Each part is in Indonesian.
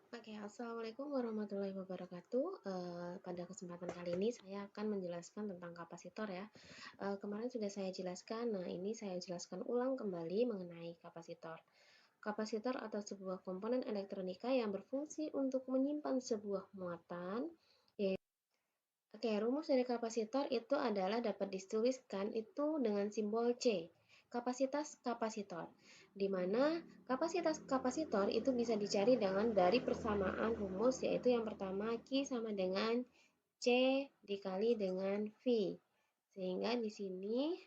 Oke, assalamualaikum warahmatullahi wabarakatuh. Pada kesempatan kali ini saya akan menjelaskan tentang kapasitor ya. Kemarin sudah saya jelaskan, nah ini saya jelaskan ulang kembali mengenai kapasitor. Kapasitor atau sebuah komponen elektronika yang berfungsi untuk menyimpan sebuah muatan. Oke, rumus dari kapasitor itu adalah dapat dituliskan itu dengan simbol C, kapasitas kapasitor, di mana kapasitas kapasitor itu bisa dicari dari persamaan rumus, yaitu yang pertama Q sama dengan C dikali dengan V. Sehingga di sini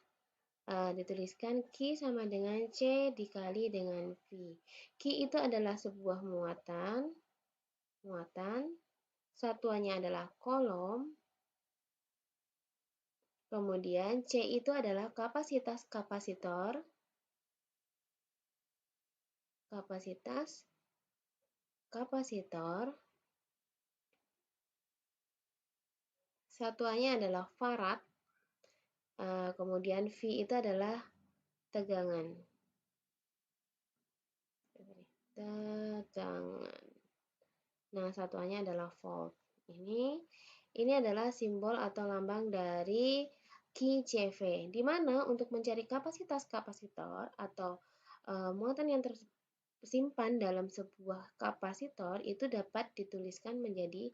dituliskan Q sama dengan C dikali dengan V. Q itu adalah sebuah muatan, satuannya adalah kolom. Kemudian C itu adalah kapasitas kapasitor. Kapasitas kapasitor. Satuannya adalah farad. Kemudian V itu adalah tegangan. Tegangan. Nah, satuannya adalah volt. Ini adalah simbol atau lambang dari QCV, di mana untuk mencari kapasitas kapasitor atau muatan yang tersimpan dalam sebuah kapasitor itu dapat dituliskan menjadi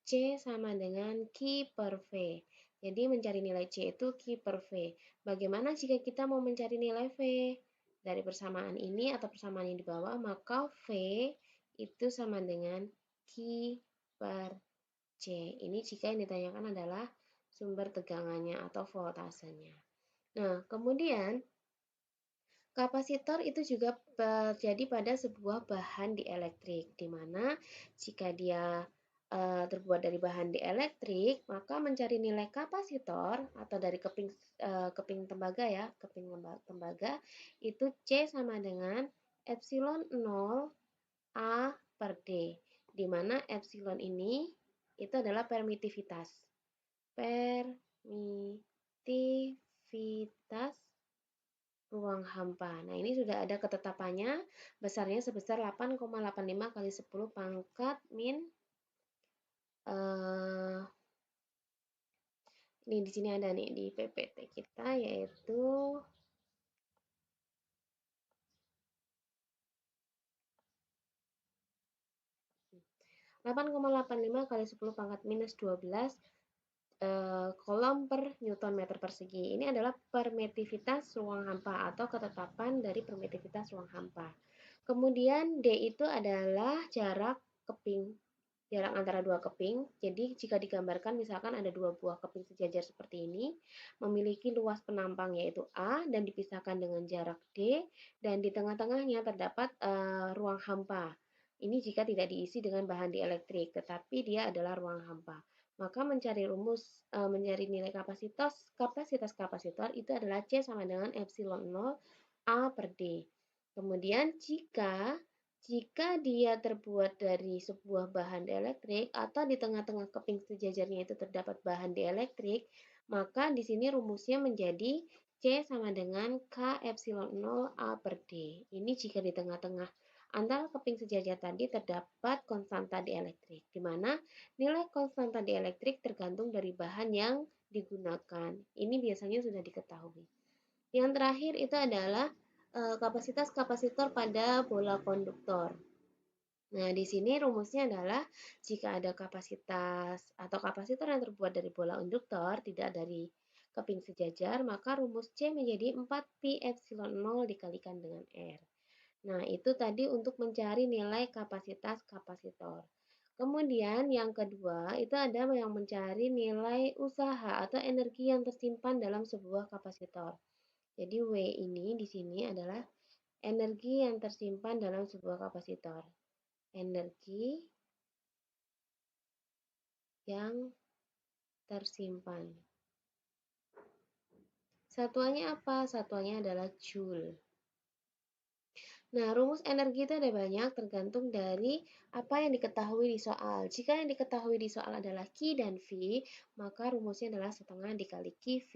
C sama dengan Q per V. Jadi mencari nilai C itu Q per V. Bagaimana jika kita mau mencari nilai V? Dari persamaan ini atau persamaan yang di bawah, maka V itu sama dengan Q per C. Ini jika yang ditanyakan adalah sumber tegangannya atau voltasenya. Nah, kemudian kapasitor itu juga terjadi pada sebuah bahan dielektrik, di mana jika dia terbuat dari bahan dielektrik, maka mencari nilai kapasitor atau dari keping tembaga ya, keping tembaga itu C sama dengan epsilon 0 A per D, di mana epsilon ini itu adalah permitivitas. Permitivitas ruang hampa. Nah, ini sudah ada ketetapannya, besarnya sebesar 8,85 kali 10 pangkat min ini di sini ada nih di PPT kita, yaitu 8,85 kali 10 pangkat minus 12 kolom per Newton meter persegi. Ini adalah permitivitas ruang hampa atau ketetapan dari permitivitas ruang hampa. Kemudian D itu adalah jarak antara dua keping. Jadi jika digambarkan misalkan ada dua buah keping sejajar seperti ini, memiliki luas penampang yaitu A dan dipisahkan dengan jarak D, dan di tengah-tengahnya terdapat ruang hampa. Ini jika tidak diisi dengan bahan dielektrik, tetapi dia adalah ruang hampa. Maka mencari nilai kapasitas kapasitor itu adalah C sama dengan epsilon 0 A per D. Kemudian jika dia terbuat dari sebuah bahan dielektrik atau di tengah-tengah keping sejajarnya itu terdapat bahan dielektrik, maka di sini rumusnya menjadi C sama dengan K epsilon 0 A per D. Ini jika di tengah-tengah antara keping sejajar tadi terdapat konstanta dielektrik, di mana nilai konstanta dielektrik tergantung dari bahan yang digunakan. Ini biasanya sudah diketahui. Yang terakhir itu adalah kapasitas kapasitor pada bola konduktor. Nah, di sini rumusnya adalah jika ada kapasitas atau kapasitor yang terbuat dari bola induktor tidak dari keping sejajar, maka rumus C menjadi 4pi epsilon 0 dikalikan dengan R. Nah, itu tadi untuk mencari nilai kapasitas kapasitor. Kemudian yang kedua itu ada yang mencari nilai usaha atau energi yang tersimpan dalam sebuah kapasitor. Jadi W ini di sini adalah energi yang tersimpan dalam sebuah kapasitor. Energi yang tersimpan. Satuannya apa? Satuannya adalah Joule. Nah, rumus energi itu ada banyak tergantung dari apa yang diketahui di soal. Jika yang diketahui di soal adalah Q dan V, maka rumusnya adalah setengah dikali QV.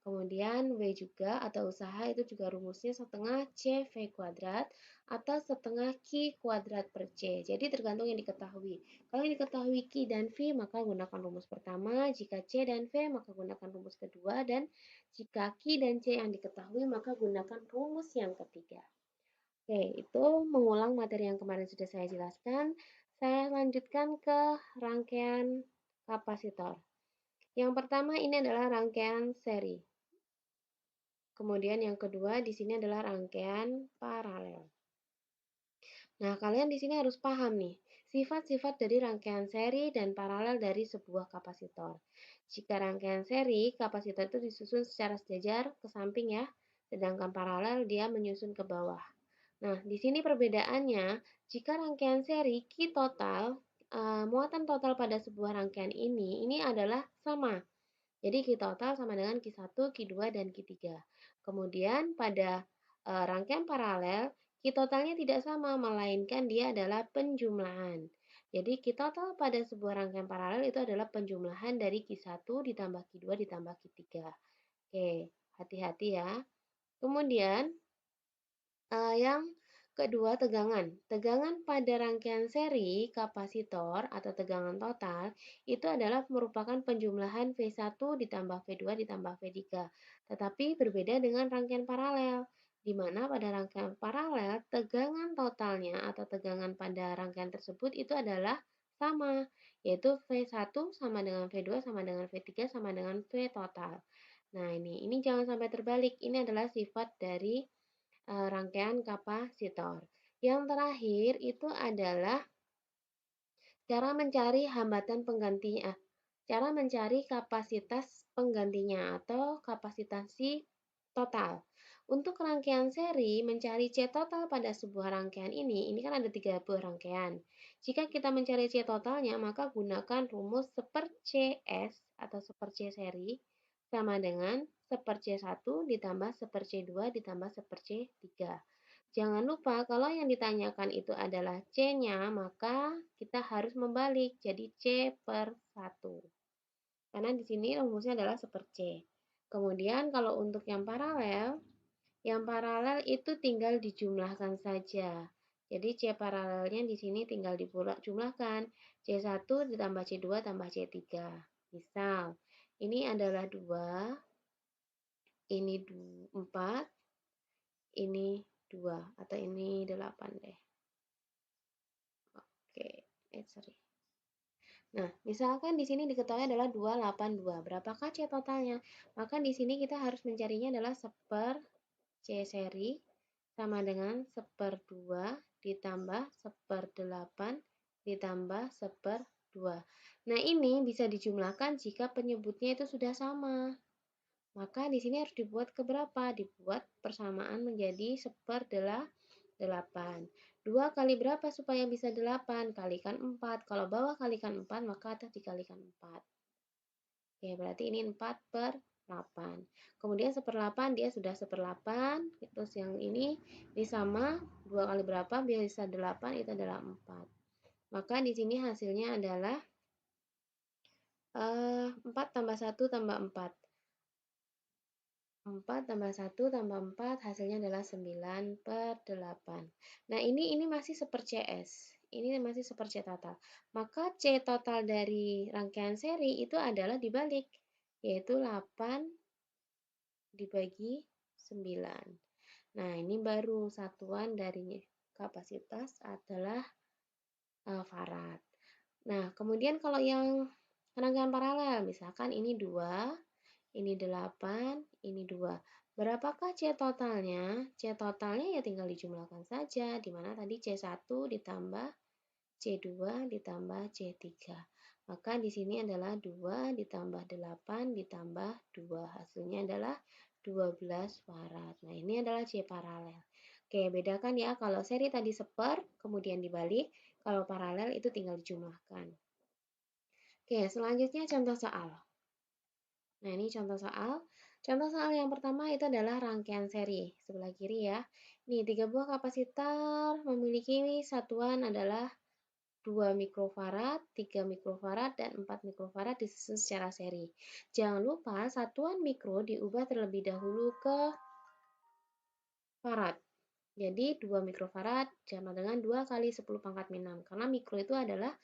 Kemudian W juga atau usaha itu juga rumusnya setengah CV kuadrat atau setengah Q kuadrat per C. Jadi tergantung yang diketahui. Kalau yang diketahui Q dan V maka gunakan rumus pertama, jika C dan V maka gunakan rumus kedua, dan jika Q dan C yang diketahui maka gunakan rumus yang ketiga. Oke, itu mengulang materi yang kemarin sudah saya jelaskan. Saya lanjutkan ke rangkaian kapasitor. Yang pertama ini adalah rangkaian seri. Kemudian yang kedua di sini adalah rangkaian paralel. Nah, kalian di sini harus paham nih, sifat-sifat dari rangkaian seri dan paralel dari sebuah kapasitor. Jika rangkaian seri, kapasitor itu disusun secara sejajar ke samping ya, sedangkan paralel dia menyusun ke bawah. Nah, di sini perbedaannya, jika rangkaian seri Q total, muatan total pada sebuah rangkaian ini adalah sama. Jadi Q total sama dengan Q1, Q2, dan Q3. Kemudian pada rangkaian paralel, Q totalnya tidak sama, melainkan dia adalah penjumlahan. Jadi Q total pada sebuah rangkaian paralel itu adalah penjumlahan dari Q1 ditambah Q2 ditambah Q3. Oke, hati-hati ya. Kemudian yang kedua, tegangan. Tegangan pada rangkaian seri kapasitor atau tegangan total itu adalah merupakan penjumlahan V1 ditambah V2 ditambah V3. Tetapi berbeda dengan rangkaian paralel, di mana pada rangkaian paralel tegangan totalnya atau tegangan pada rangkaian tersebut itu adalah sama, yaitu V1 sama dengan V2 sama dengan V3 sama dengan V total. Nah, ini jangan sampai terbalik. Ini adalah sifat dari rangkaian kapasitor. Yang terakhir itu adalah cara mencari hambatan penggantinya, cara mencari kapasitas penggantinya atau kapasitansi total. Untuk rangkaian seri, mencari C total pada sebuah rangkaian ini kan ada 3 buah rangkaian. Jika kita mencari C totalnya, maka gunakan rumus seper CS atau seper C seri sama dengan seper C1 ditambah seper C2 ditambah seper C3. Jangan lupa kalau yang ditanyakan itu adalah C-nya, maka kita harus membalik jadi C per 1. Karena di sini rumusnya adalah seperti C. Kemudian kalau untuk yang paralel itu tinggal dijumlahkan saja. Jadi C paralelnya di sini tinggal dijumlahkan. C1 ditambah C2 tambah C3. Misal, ini adalah 2, ini 4, ini 2, atau ini 8 deh. Oke, sorry. Nah, misalkan di sini diketahui adalah 282. Berapakah C totalnya? Maka di sini kita harus mencarinya adalah seper C seri sama dengan seper 2 ditambah seper 8 ditambah seper 2. Nah, ini bisa dijumlahkan jika penyebutnya itu sudah sama. Maka di sini harus dibuat keberapa? Dibuat persamaan menjadi seper 8. 2 kali berapa supaya bisa 8? Kalikan 4. Kalau bawah kalikan 4, maka atas dikalikan 4. Oke, berarti ini 4 per 8. Kemudian seper 8 dia sudah seper 8. Terus yang ini sama 2 kali berapa bisa 8, itu adalah 4. Maka di sini hasilnya adalah 4 tambah 1 tambah 4. 4 tambah 1 tambah 4 hasilnya adalah 9 per 8. Nah, ini masih seper CS. Ini masih seper C total. Maka C total dari rangkaian seri itu adalah dibalik, yaitu 8 dibagi 9. Nah, ini baru satuan dari kapasitas adalah farad. Nah, kemudian kalau yang rangkaian paralel, misalkan ini 2, ini 8, ini 2. Berapakah C totalnya? C totalnya ya tinggal dijumlahkan saja, di mana tadi C1 ditambah C2 ditambah C3. Maka di sini adalah 2 ditambah 8 ditambah 2. Hasilnya adalah 12 farad. Nah, ini adalah C paralel. Oke, bedakan ya, kalau seri tadi seper, kemudian dibalik, kalau paralel itu tinggal dijumlahkan. Oke, selanjutnya contoh soal. Nah, ini contoh soal. Contoh soal yang pertama itu adalah rangkaian seri. Sebelah kiri ya. Nih, 3 buah kapasitor memiliki satuan adalah 2 mikrofarad, 3 mikrofarad, dan 4 mikrofarad disusun secara seri. Jangan lupa satuan mikro diubah terlebih dahulu ke farad. Jadi 2 mikrofarad sama dengan 2 kali 10 pangkat min 6. Karena mikro itu adalah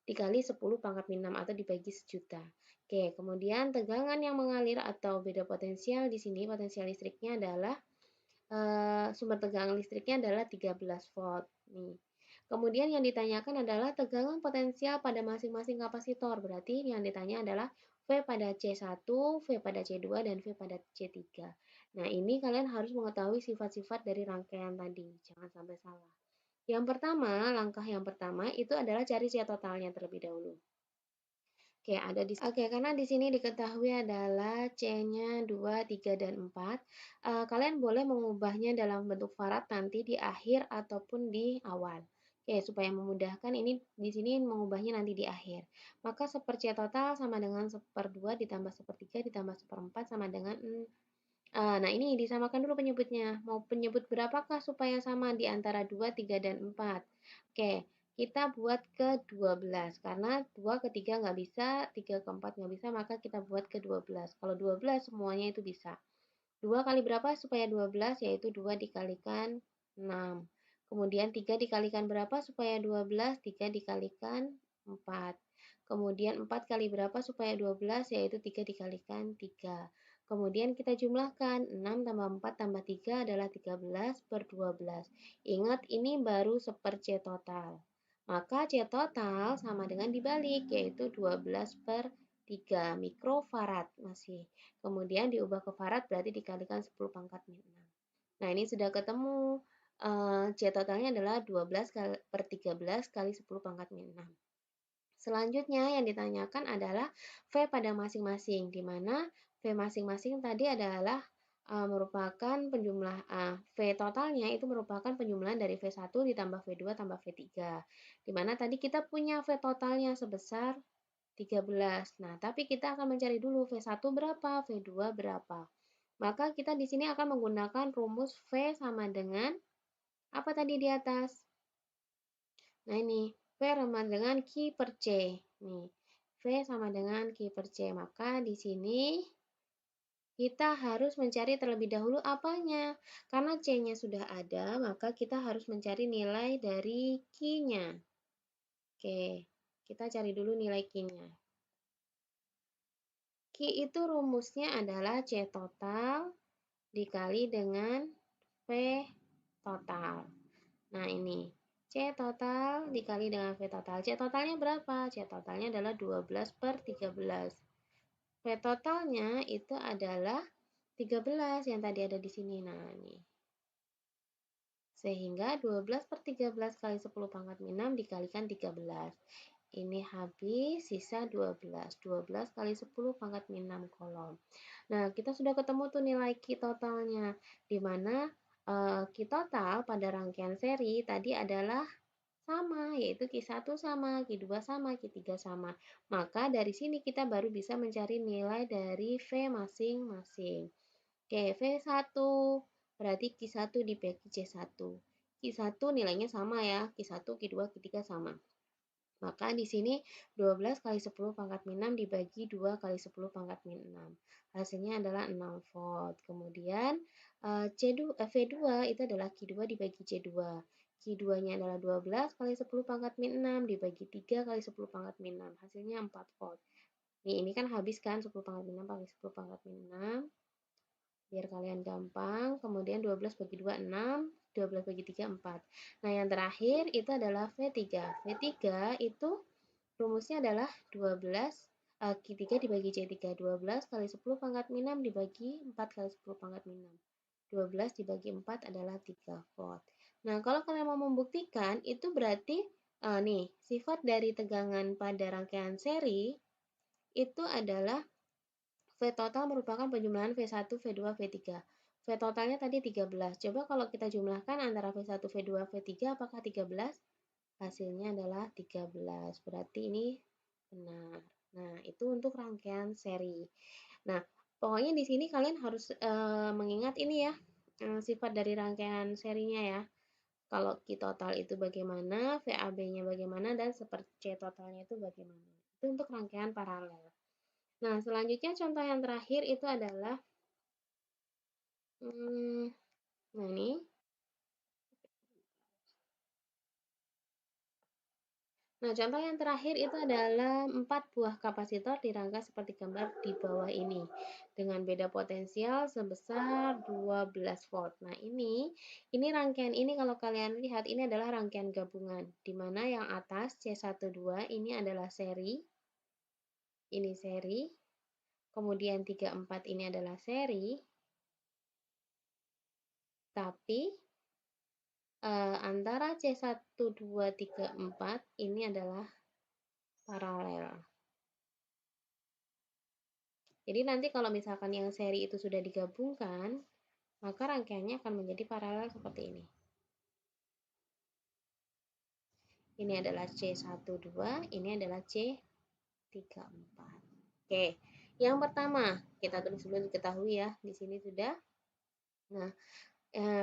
dikali 10 pangkat min 6 atau dibagi sejuta. Oke, kemudian tegangan yang mengalir atau beda potensial di sini potensial listriknya adalah sumber tegangan listriknya adalah 13 volt. Nih. Kemudian yang ditanyakan adalah tegangan potensial pada masing-masing kapasitor. Berarti yang ditanya adalah V pada C1, V pada C2, dan V pada C3. Nah, ini kalian harus mengetahui sifat-sifat dari rangkaian tadi. Jangan sampai salah. Langkah yang pertama itu adalah cari C totalnya terlebih dahulu. Oke, karena di sini diketahui adalah C-nya 2, 3, dan 4. Kalian boleh mengubahnya dalam bentuk farad nanti di akhir ataupun di awal. Oke, supaya memudahkan ini di sini mengubahnya nanti di akhir. Maka 1/C total sama dengan 1/2 ditambah 1/3 ditambah 1/4 sama dengan nah, ini disamakan dulu penyebutnya. Mau penyebut berapakah supaya sama di antara 2, 3, dan 4? Oke, kita buat ke 12. Karena 2 ke 3 nggak bisa, 3 ke 4 nggak bisa, maka kita buat ke 12. Kalau 12 semuanya itu bisa. 2 kali berapa supaya 12? Yaitu 2 dikalikan 6. Kemudian 3 dikalikan berapa supaya 12? 3 dikalikan 4. Kemudian 4 kali berapa supaya 12? Yaitu 3 dikalikan 3. Kemudian kita jumlahkan 6 tambah 4 tambah 3 adalah 13/12. Ingat ini baru 1/C total. Maka C total sama dengan dibalik yaitu 12/3 mikrofarad masih. Kemudian diubah ke farad berarti dikalikan 10 pangkat min 6. Nah, ini sudah ketemu. C totalnya adalah 12/13 kali 10 pangkat min 6. Selanjutnya yang ditanyakan adalah V pada masing-masing, di mana V masing-masing tadi adalah merupakan V totalnya itu merupakan penjumlahan dari V1 ditambah V2 tambah V3. Di mana tadi kita punya V totalnya sebesar 13. Nah, tapi kita akan mencari dulu V1 berapa, V2 berapa. Maka kita di sini akan menggunakan rumus V sama dengan apa tadi di atas? Nah, ini V sama dengan Q per C. Nih, V sama dengan Q per C. Maka di sini kita harus mencari terlebih dahulu apanya. Karena C-nya sudah ada, maka kita harus mencari nilai dari Q-nya. Oke, kita cari dulu nilai Q-nya. Q itu rumusnya adalah C total dikali dengan V total. Nah, ini C total dikali dengan V total. C totalnya berapa? C totalnya adalah 12/13. V totalnya itu adalah 13 yang tadi ada di sini. Nah, ini. Sehingga 12/13 kali 10 pangkat min 6 dikalikan 13. Ini habis, sisa 12. 12 kali 10 pangkat min 6 kolom. Nah, kita sudah ketemu tuh nilai Q totalnya. Di mana Q total pada rangkaian seri tadi adalah sama, yaitu Q1 sama, Q2 sama, Q3 sama. Maka dari sini kita baru bisa mencari nilai dari V masing-masing. Oke, V1 berarti Q1 dibagi C1. Q1 nilainya sama ya, Q1, Q2, Q3 sama. Maka di sini 12 kali 10 pangkat min 6 dibagi 2 kali 10 pangkat min 6. Hasilnya adalah 6 volt. Kemudian V2 itu adalah Q2 dibagi C2. Q2-nya adalah 12 kali 10 pangkat min 6 dibagi 3 kali 10 pangkat min 6. Hasilnya 4 volt. Ini kan habis kan 10 pangkat min 6 bagi 10 pangkat min 6. Biar kalian gampang. Kemudian 12 bagi 2, 6. 12 bagi 3, 4. Nah, yang terakhir itu adalah V3. V3 itu rumusnya adalah 12 Q3 dibagi C3. 12 kali 10 pangkat min 6 dibagi 4 kali 10 pangkat min 6. 12 dibagi 4 adalah 3 volt. Nah, kalau kalian mau membuktikan, itu berarti nih, sifat dari tegangan pada rangkaian seri itu adalah V total merupakan penjumlahan V1, V2, V3. V totalnya tadi 13. Coba kalau kita jumlahkan antara V1, V2, V3, apakah 13? Hasilnya adalah 13. Berarti ini benar. Nah, itu untuk rangkaian seri. Nah, pokoknya di sini kalian harus mengingat ini ya, sifat dari rangkaian serinya ya. Kalau Q total itu bagaimana, VAB-nya bagaimana, dan C totalnya itu bagaimana. Itu untuk rangkaian paralel. Nah, selanjutnya contoh yang terakhir itu adalah, nah ini, nah, contoh yang terakhir itu adalah 4 buah kapasitor dirangkai seperti gambar di bawah ini dengan beda potensial sebesar 12 volt. Nah, ini rangkaian ini kalau kalian lihat ini adalah rangkaian gabungan di mana yang atas C12 ini adalah seri, ini seri, kemudian 34 ini adalah seri, tapi antara C1234 ini adalah paralel. Jadi nanti kalau misalkan yang seri itu sudah digabungkan, maka rangkaiannya akan menjadi paralel seperti ini. Ini adalah C12, ini adalah C34. Oke, yang pertama kita tulis dulu diketahui ya, di sini sudah. Nah,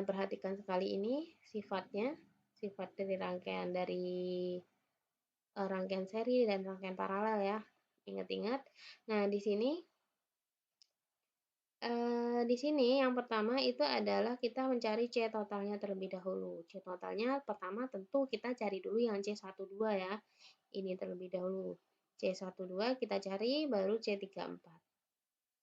perhatikan sekali ini sifatnya, sifat dari rangkaian seri dan rangkaian paralel ya. Ingat-ingat. Nah, di sini yang pertama itu adalah kita mencari C totalnya terlebih dahulu. C totalnya pertama tentu kita cari dulu yang C12 ya. Ini terlebih dahulu. C12 kita cari baru C34.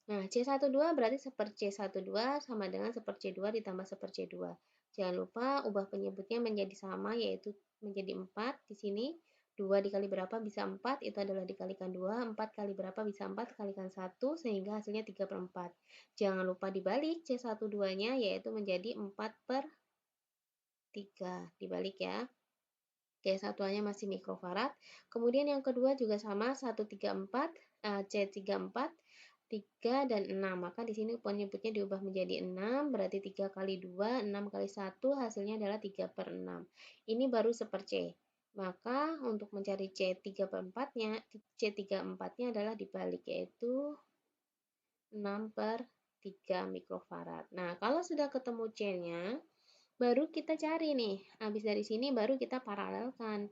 Nah, C12 berarti seper C12 sama dengan seper C2 ditambah seper C2. Jangan lupa ubah penyebutnya menjadi sama, yaitu menjadi 4 di sini. 2 dikali berapa bisa 4, itu adalah dikalikan 2. 4 kali berapa bisa 4, kalikan 1, sehingga hasilnya 3 per 4. Jangan lupa dibalik C12-nya, yaitu menjadi 4 per 3. Dibalik ya. C1-nya masih mikrofarad. Kemudian yang kedua juga sama, 134, C34, 3 dan 6. Maka di sini penyebutnya diubah menjadi 6, berarti 3 kali 2, 6 kali 1, hasilnya adalah 3 per 6. Ini baru seper C. Maka untuk mencari C3 per 4-nya, C34-nya adalah dibalik, yaitu 6 per 3 mikrofarad. Nah, kalau sudah ketemu C-nya, baru kita cari nih. Habis dari sini baru kita paralelkan.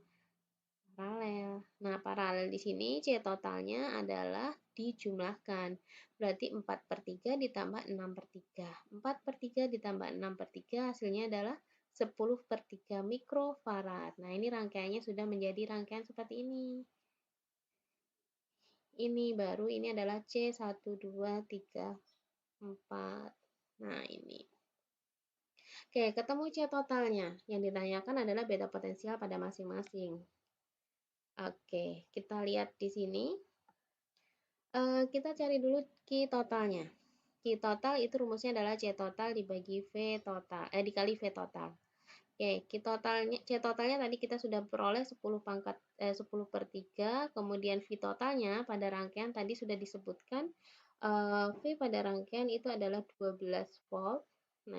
Paralel. Nah, paralel di sini C totalnya adalah dijumlahkan. Berarti 4 per 3 ditambah 6 per 3. 4 per 3 ditambah 6 per 3 hasilnya adalah 10 per 3 mikrofarad. Nah, ini rangkaiannya sudah menjadi rangkaian seperti ini. Ini baru, ini adalah C1, 2, 3, 4. Nah, ini. Oke, ketemu C totalnya. Yang ditanyakan adalah beda potensial pada masing-masing. Oke, kita lihat di sini. Kita cari dulu Q totalnya. Q total itu rumusnya adalah C total dibagi V total, dikali V total. Oke, C totalnya tadi kita sudah peroleh 10 per 3, kemudian V totalnya pada rangkaian tadi sudah disebutkan, V pada rangkaian itu adalah 12 volt. Nah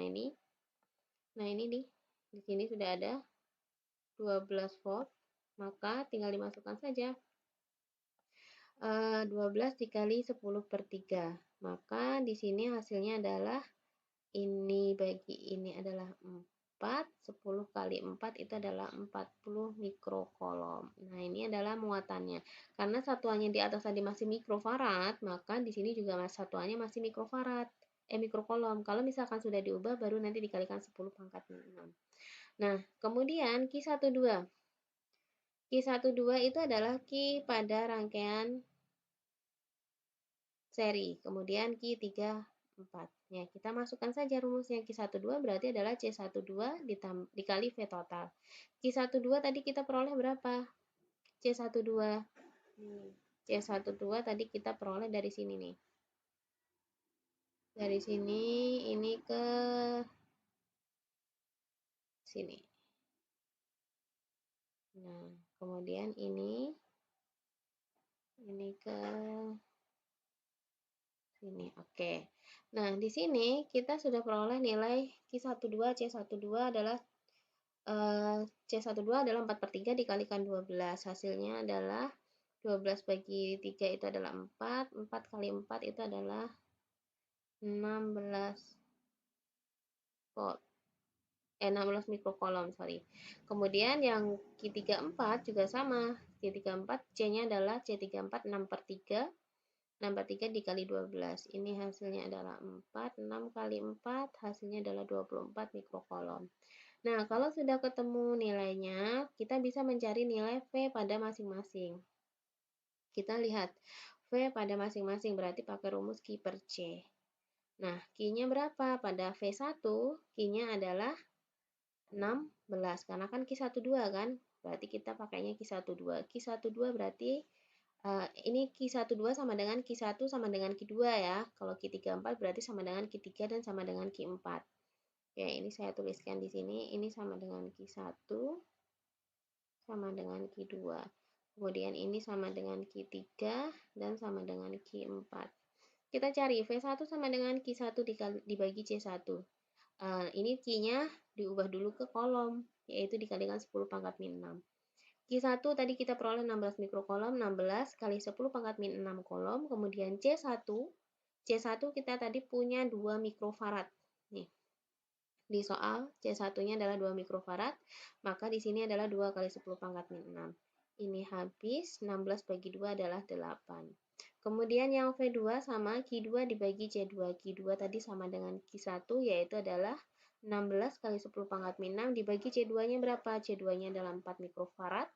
ini di sini sudah ada 12 volt, maka tinggal dimasukkan saja 12 dikali 10 per 3. Maka di sini hasilnya adalah ini bagi ini adalah 4, 10 kali 4 itu adalah 40 mikrokolom. Nah, ini adalah muatannya. Karena satuannya di atas tadi masih mikrofarad, maka di sini juga satuannya masih mikrokolom. Kalau misalkan sudah diubah, baru nanti dikalikan 10 pangkat 6. Nah, kemudian Q12. Q12 itu adalah Q pada rangkaian seri, kemudian Q34. Ya, kita masukkan saja rumusnya. Q12 berarti adalah C12 dikali V total. Q12 tadi kita peroleh berapa? C12. C12 tadi kita peroleh dari sini nih. Dari sini ini ke sini. Nah, kemudian ini ke sini. Oke. Nah, di sini kita sudah peroleh nilai Q12, C12 adalah C12 adalah 4 per 3 dikalikan 12. Hasilnya adalah 12 bagi 3 itu adalah 4. 4 kali 4 itu adalah 16 volt. 16 mikrokolom, sorry. Kemudian yang Q34 juga sama. Q34 C-nya adalah C34 6 per 3. 6 per 3 dikali 12. Ini hasilnya adalah 4. 6 kali 4 hasilnya adalah 24 mikrokolom. Nah, kalau sudah ketemu nilainya, kita bisa mencari nilai V pada masing-masing. Kita lihat V pada masing-masing berarti pakai rumus Q per C. Nah, Q-nya berapa? Pada V1, Q-nya adalah 16 karena kan Q12 kan, berarti kita pakainya Q12. Q12 berarti ini Q12 sama dengan Q1 sama dengan Q2 ya. Kalau Q34 berarti sama dengan Q3 dan sama dengan Q4. Oke, ini saya tuliskan di sini, ini sama dengan Q1 sama dengan Q2. Kemudian ini sama dengan Q3 dan sama dengan Q4. Kita cari V1 sama dengan Q1 dibagi C1. Ini Q-nya diubah dulu ke kolom, yaitu dikalikan 10 pangkat min 6. Q1 tadi kita peroleh 16 mikrokolom, 16 kali 10 pangkat min 6 kolom, kemudian C1 kita tadi punya 2 mikrofarad. Nih, di soal C1-nya adalah 2 mikrofarad, maka di sini adalah 2 kali 10 pangkat min 6. Ini habis, 16 bagi 2 adalah 8. Kemudian yang V2 sama Q2 dibagi C2. Q2 tadi sama dengan Q1, yaitu adalah 16 kali 10 pangkat min 6 dibagi C2-nya berapa? C2-nya adalah 4 mikrofarad.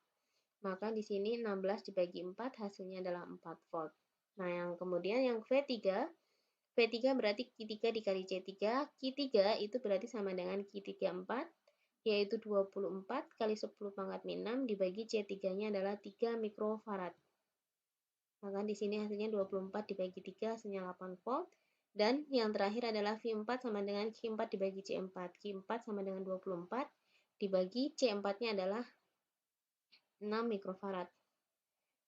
Maka di sini 16 dibagi 4 hasilnya adalah 4 volt. Nah, yang kemudian yang V3 berarti Q3 dikali C3. Q3 itu berarti sama dengan Q34, yaitu 24 kali 10 pangkat min 6 dibagi C3-nya adalah 3 mikrofarad. Maka di sini hasilnya 24 dibagi 3 hasilnya 8 volt. Dan yang terakhir adalah V4 sama dengan Q4 dibagi C4. Q4 sama dengan 24 dibagi C4-nya adalah 6 mikrofarad.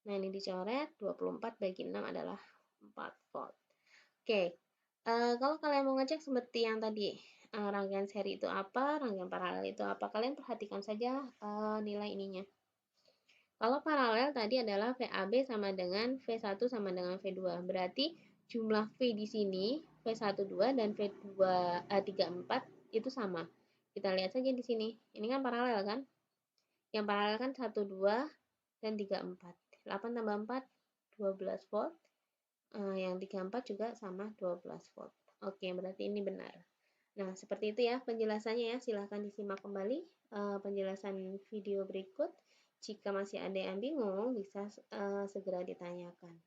Nah, ini dicoret, 24 bagi 6 adalah 4 volt. Oke, kalau kalian mau ngecek seperti yang tadi, rangkaian seri itu apa, rangkaian paralel itu apa, kalian perhatikan saja nilai ininya. Kalau paralel tadi adalah VAB sama dengan V1 sama dengan V2. Berarti jumlah V di sini, V12 dan V34 itu sama. Kita lihat saja di sini. Ini kan paralel kan? Yang paralel kan 1, 2, dan 3, 4. 8 tambah 4, 12 volt. Yang 34 juga sama 12 volt. Oke, berarti ini benar. Nah, seperti itu ya penjelasannya ya. Silahkan disimak kembali penjelasan video berikut. Jika masih ada yang bingung, bisa segera ditanyakan.